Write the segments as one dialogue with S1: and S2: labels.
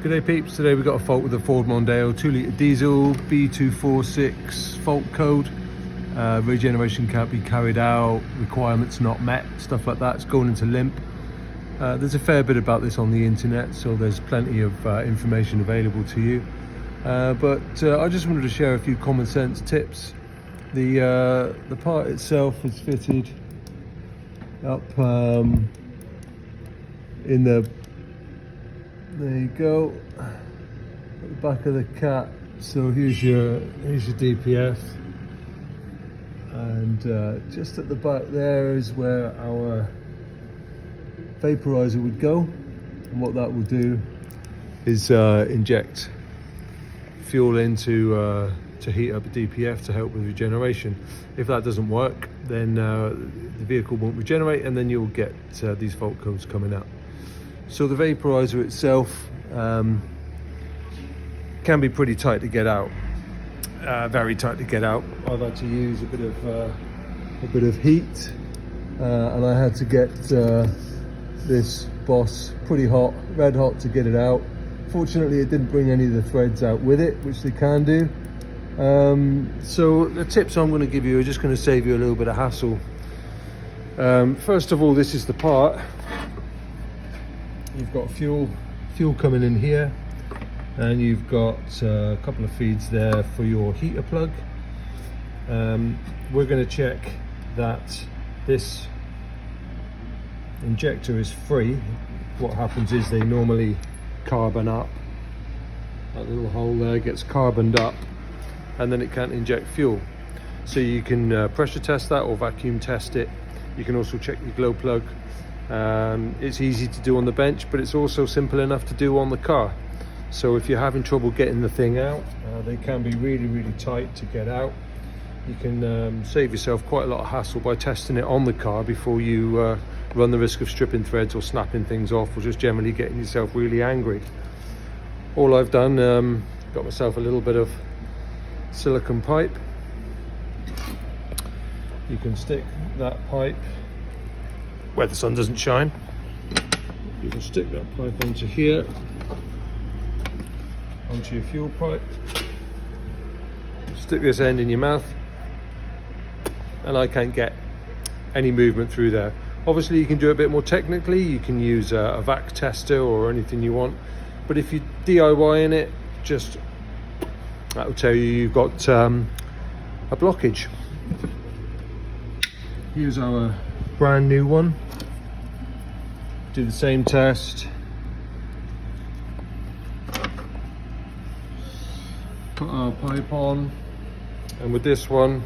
S1: G'day peeps, today we've got a fault with the Ford Mondeo 2-litre diesel, p246 fault code. Regeneration can't be carried out, requirements not met, stuff like that. It's going into limp. There's a fair bit about this on the internet, so there's plenty of information available to you. But I just wanted to share a few common sense tips. The part itself is fitted up in the, there you go, at the back of the cat. So here's your DPF, and just at the back there is where our vaporizer would go, and what that will do is inject fuel into to heat up a DPF to help with regeneration. If that doesn't work, then the vehicle won't regenerate, and then you'll get these fault codes coming out. So the vaporizer itself can be pretty tight to get out, very tight to get out. I've had to use a bit of heat, and I had to get this Boss pretty hot, red hot, to get it out. Fortunately, it didn't bring any of the threads out with it, which they can do. So the tips I'm going to give you are just going to save you a little bit of hassle. First of all, this is the part. You've got fuel coming in here, and you've got a couple of feeds there for your heater plug. We're going to check that this injector is free. What happens is they normally carbon up. That little hole there gets carboned up, and then it can't inject fuel. So you can pressure test that or vacuum test it. You can also check your glow plug. It's easy to do on the bench, but it's also simple enough to do on the car. So if you're having trouble getting the thing out, they can be really tight to get out. You can save yourself quite a lot of hassle by testing it on the car before you run the risk of stripping threads or snapping things off, or just generally getting yourself really angry. All I've done, got myself a little bit of silicone pipe. You can stick that pipe where the sun doesn't shine. You can stick that pipe onto here, onto your fuel pipe, stick this end in your mouth, and I can't get any movement through there. Obviously you can do it a bit more technically. You can use a vac tester or anything you want, but if you're DIYing it, just that will tell you you've got a blockage. Here's our brand new one. Do the same test. Put our pipe on, and with this one,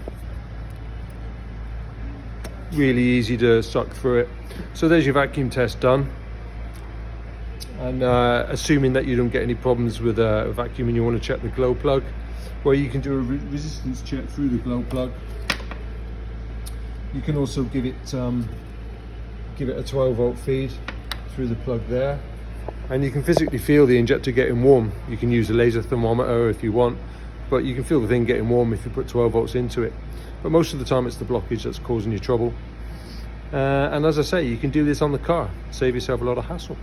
S1: really easy to suck through it. So there's your vacuum test done. And assuming that you don't get any problems with vacuuming, you want to check the glow plug, where you can do a resistance check through the glow plug. You can also give it a 12 volt feed through the plug there, and you can physically feel the injector getting warm. You can use a laser thermometer if you want, but you can feel the thing getting warm if you put 12 volts into it. But most of the time it's the blockage that's causing you trouble. And as I say, you can do this on the car, save yourself a lot of hassle.